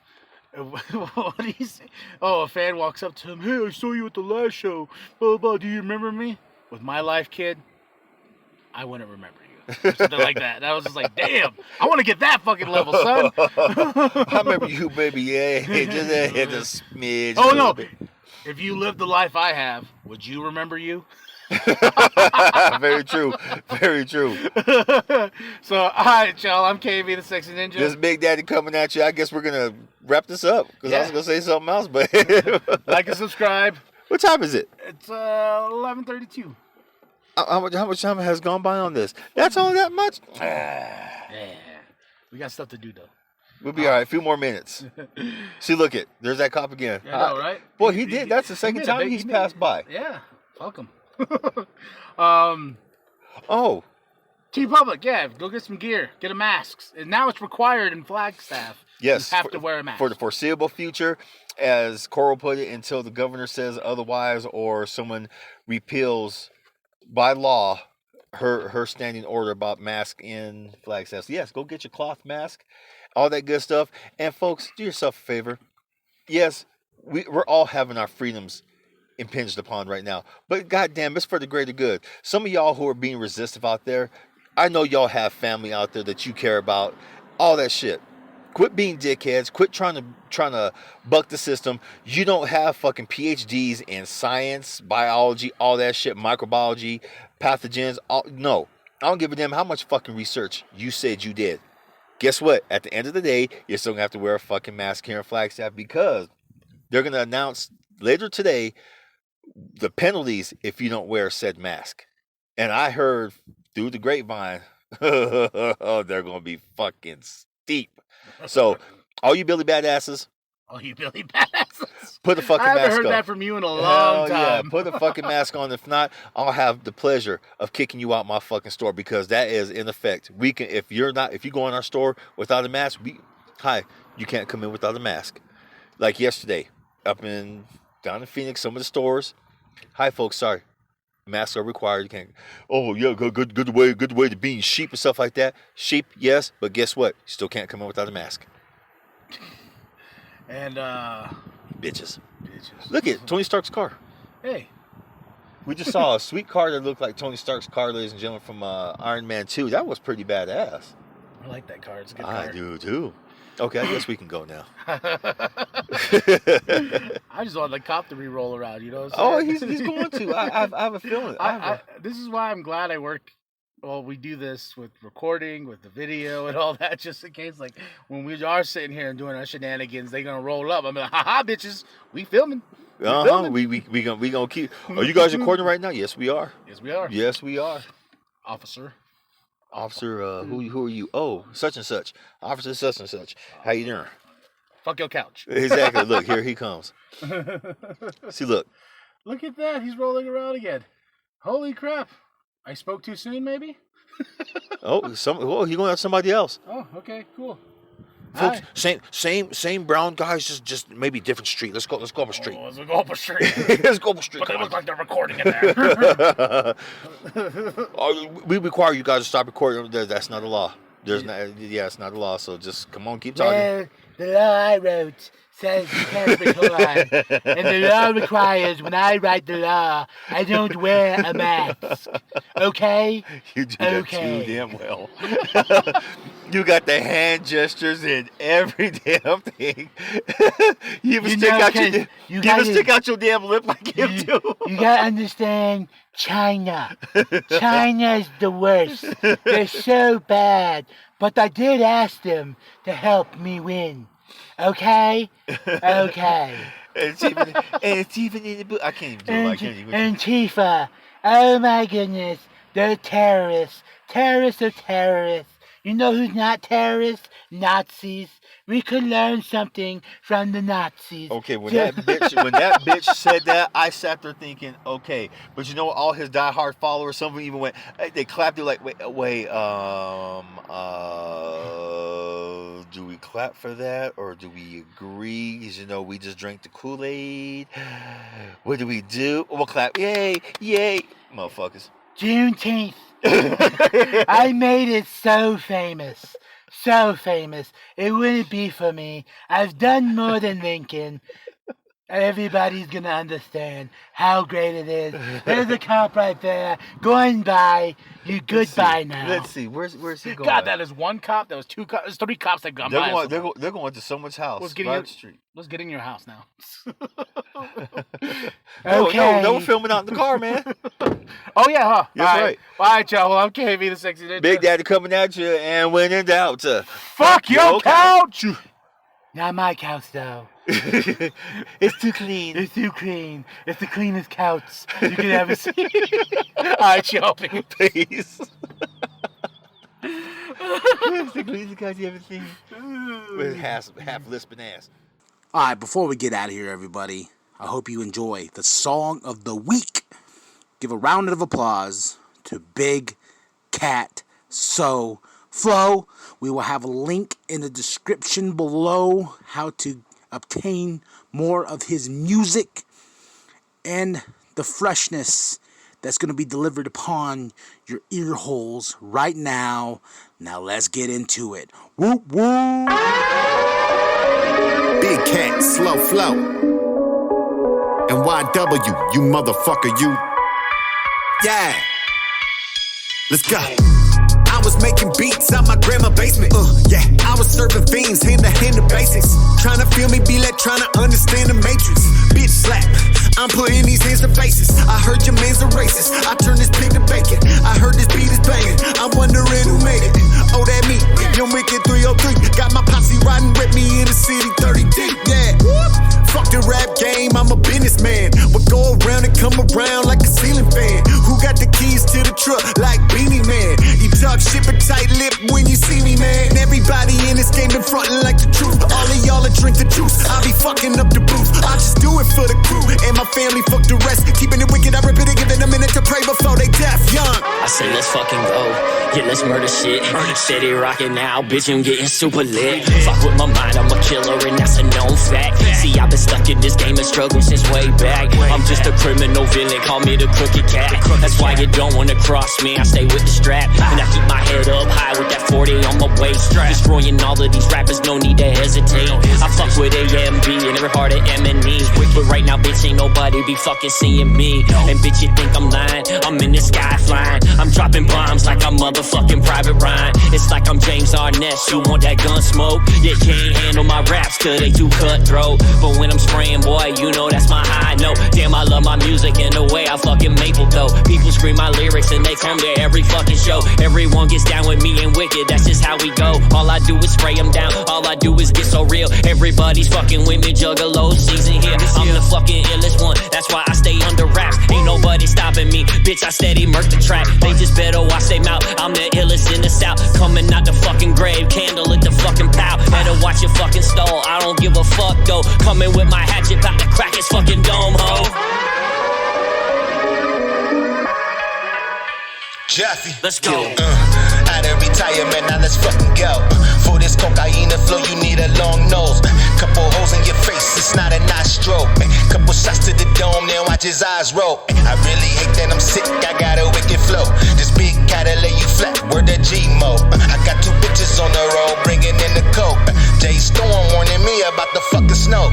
What do you say? Oh, a fan walks up to him. Hey, I saw you at the last show. Blah, blah, do you remember me? With My Life, Kid, I wouldn't remember you. Or something like that. And I was just like, damn, I want to get that fucking level, son. I remember you, baby. Yeah, just a smidge. Oh, no. If you lived the life I have, would you remember you? Very true. Very true. So, all right, y'all. I'm KB, the Sexy Ninja. This Big Daddy coming at you. I guess we're going to wrap this up because I was going to say something else. But like and subscribe. What time is it? It's 11:32. How much time has gone by on this? That's only that much? Yeah. We got stuff to do, though. We'll be all right. A few more minutes. See, look it. There's that cop again. Yeah, I know, right? Boy, he did. That's the second time he's passed by. Yeah. Fuck him. Oh. T-Public, yeah. Go get some gear. Get a mask. And now it's required in Flagstaff. Yes. You have to wear a mask. For the foreseeable future, as Coral put it, until the governor says otherwise or someone repeals by law her standing order about mask in Flagstaff. So yes, go get your cloth mask, all that good stuff. And folks, do yourself a favor. Yes, we're all having our freedoms impinged upon right now. But goddamn, it's for the greater good. Some of y'all who are being resistive out there, I know y'all have family out there that you care about. All that shit. Quit being dickheads. Quit trying to buck the system. You don't have fucking PhDs in science, biology, all that shit, microbiology, pathogens. No. I don't give a damn how much fucking research you said you did. Guess what? At the end of the day, you're still going to have to wear a fucking mask here in Flagstaff because they're going to announce later today the penalties if you don't wear said mask. And I heard through the grapevine, they're going to be fucking steep. So, all you Billy badasses, put a fucking mask on. I haven't heard that from you in a long time. Yeah, put a fucking mask on. If not, I'll have the pleasure of kicking you out my fucking store because that is in effect. We can, if you go in our store without a mask, you can't come in without a mask. Like yesterday, down in Phoenix, some of the stores. Hi, folks. Sorry, masks are required. You can't. Oh yeah, good way to being sheep and stuff like that. Sheep, yes, but guess what? You still can't come in without a mask. And bitches. Look at Tony Stark's car. Hey. We just saw a sweet car that looked like Tony Stark's car, ladies and gentlemen, from Iron Man 2. That was pretty badass. I like that car. It's a good car. I do too. Okay, I guess we can go now. I just want the cop to re-roll around, you know what I'm saying? Oh, he's going to. I have a feeling. This is why I'm glad I work. Well, we do this with recording, with the video and all that, just in case, like, when we are sitting here and doing our shenanigans, they're going to roll up. I'm like, haha, bitches, we filming. We gonna keep. Are you guys recording right now? Yes, we are. Yes, we are. Yes, we are. Officer, who are you? Oh, such and such. Officer such and such. How you doing? Fuck your couch. Exactly. Look, here he comes. See, look. Look at that. He's rolling around again. Holy crap. I spoke too soon, maybe? He going at somebody else. Oh, okay, cool. Folks, same brown guys, just maybe different street. Let's go up a street. Let's go up a street. Let's go up a street. But they look like they're recording in there. We require you guys to stop recording. That's not a law. It's not a law. So just come on, keep talking. Well, the law I wrote says you can't record, and the law requires when I write the law, I don't wear a mask. Okay? You do that too damn well. You got the hand gestures and every damn thing. You even stick out your damn lip like him too. You gotta understand China. China's the worst. They're so bad. But I did ask them to help me win. Okay? Okay. It's even in the book. I can't even do it. I can't even. Antifa. Oh my goodness. They're terrorists. Terrorists are terrorists. You know who's not terrorists? Nazis. We could learn something from the Nazis. Okay, when that bitch said that, I sat there thinking, okay, but you know what? All his diehard followers, some of them even went, they clapped. They're like, wait, do we clap for that or do we agree? Because you know we just drank the Kool-Aid. What do we do? We'll clap. Yay, motherfuckers. Juneteenth. I made it so famous. So famous. It wouldn't be for me. I've done more than Lincoln. Everybody's gonna understand how great it is. There's a cop right there going by. You goodbye now. Let's see. Where's he going? God, that is one cop. That was two cops. There's 3 cops that gone by. They're going to someone's house. Let's get in your house now. Okay. No filming out in the car, man. Oh yeah, huh? That's right. All right, y'all. Well, I'm KB the Sexy Ninja. Big Daddy coming at you, and when in doubt, fuck your couch. Not my couch though. It's too clean. It's too clean. It's the cleanest couch you could ever see. All right, y'all. Please. It's the cleanest couch you ever seen. With half lisping ass. All right, before we get out of here, everybody, I hope you enjoy the song of the week. Give a round of applause to BigKat SoFlo. We will have a link in the description below how to obtain more of his music and the freshness that's going to be delivered upon your ear holes right now. Now let's get into it. Whoop whoop. BigKat, SoFlo. And YW, you motherfucker, you. Yeah. Let's go. I was making beats out my grandma basement. Yeah, I was serving fiends, hand to hand the basics. Trying to feel me, be like trying to understand the matrix. Bitch slap, I'm putting these hands to faces. I heard your man's a racist, I turned this pig to bacon. I heard this beat is banging, I'm wondering who made it. Oh, that me, Young Wicked 303. Got my posse riding with me in the city 30 deep, yeah. Fuck the rap game, I'm a businessman. What go around and come around like a ceiling fan. Who got the keys to the truck like Beanie Man? You talk shit but tight lip when you see me, man. Everybody in this game been frontin' like the truth. All of y'all are drink the juice, I be fucking up the booth. I just do it for the crew and my family, fuck the rest. Keeping it wicked, I rip it and giving a minute to pray before they deaf young. I say let's fucking go, yeah, let's murder shit. Steady rockin' now, bitch, I'm getting super lit. Fuck with my mind, I'm a killer and that's a known fact. See, I've been stuck in this game and struggled since way back. I'm just a criminal villain, call me the crooked cat. That's why you don't wanna cross me, I stay with the strap. And I keep my head up high with that 40 on my waist. Destroying all of these rappers, no need to hesitate. I fuck with AMB and every heart at M&E. But right now, bitch, ain't nobody be fucking seeing me. And bitch, you think I'm lying? I'm in the sky flying. I'm dropping bombs like I'm motherfucking Private Ryan. It's like I'm James Arnett, you want that gun smoke? You can't handle my raps cause they too cutthroat. But when I'm spraying, boy, you know that's my high note. Damn, I love my music and the way I fucking make it though. People scream my lyrics and they come to every fucking show. Everyone gets down with me and Wicked, that's just how we go. All I do is spray them down, all I do is get so real. Everybody's fucking with me, Juggalo season here. I'm the fucking illest one, that's why I stay under wraps. Ain't nobody stopping me, bitch, I steady murk the track. They just better watch they mouth, I'm the illest in the south. Coming out the fucking grave, candle at the fucking pow. Better watch your fucking stall, I don't give a fuck though. Coming with my hatchet, about to crack his fucking dome, ho. Jeffy, let's go. Out of retirement, now let's fucking go. For this cocaine flow, you need a long nose. Couple holes in your face, it's not a nostril. Couple shots to the dome, then watch his eyes roll. I really hate that I'm sick, I got a wicked flow. This BigKat let you flat, word that G-mo. I got 2 big bitches on the road, bringing in the coke. Jay Storm warning me about the fucking snow.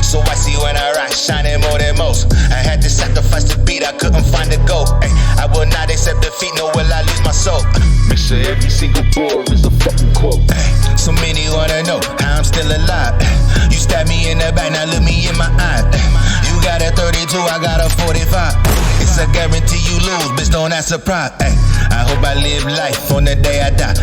So I see when I ride, shining more than most. I had to sacrifice the beat, I couldn't find the goal. I will not accept defeat, nor will I lose my soul. Make sure every single bar is a fucking quote. So many wanna know how I'm still alive. You stab me in the back, now look me in my eye. You got a 32, I got a 45. It's a guarantee you lose, bitch, don't act surprised. I hope I live life on the day I die.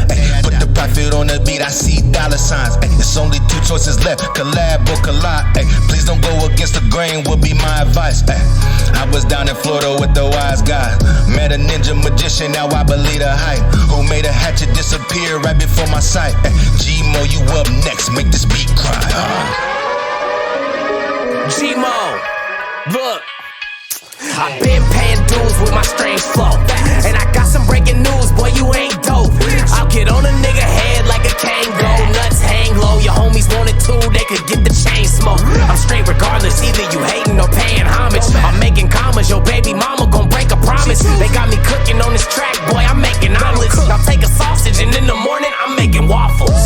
Put the profit on the beat, I see dollar signs. It's only two choices left, collab or collide. Please don't go against the grain, would be my advice. I was down in Florida with the wise guys. Met a ninja magician, now I believe the hype. Who made a hatchet disappear right before my sight. G-Mo, you up next, make this beat cry. G-Mo, look, I've been paying dues with my strange flow. And I got some breaking news, boy, you ain't dope. I'll get on a nigga head like a Kango. Nuts hang low, your homies wanted to, they could get the chain smoke. I'm straight regardless, either you hating or paying homage. I'm making commas, your baby mama gon' break a promise. They got me cooking on this track, boy, I'm making omelets. Now take a sausage and in the morning, I'm making waffles.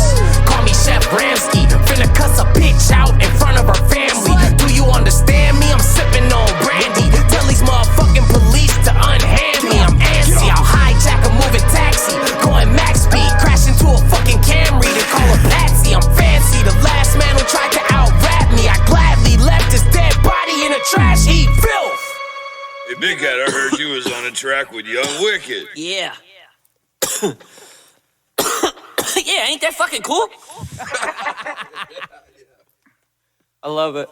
Call me Chef Ramsky, finna cuss a bitch out in front of her family. Do you understand me? I'm sipping on brandy. Tell these motherfucking police to unhand me. I'm antsy, I'll hijack a moving taxi. Going max speed, crash into a fucking Camry. They call her Patsy, I'm fancy. The last man who tried to out-rap me, I gladly left his dead body in a trash heap. Filth. Hey, BigKat, I heard you was on a track with Young Wicked. Yeah. Yeah, ain't that fucking cool? I love it.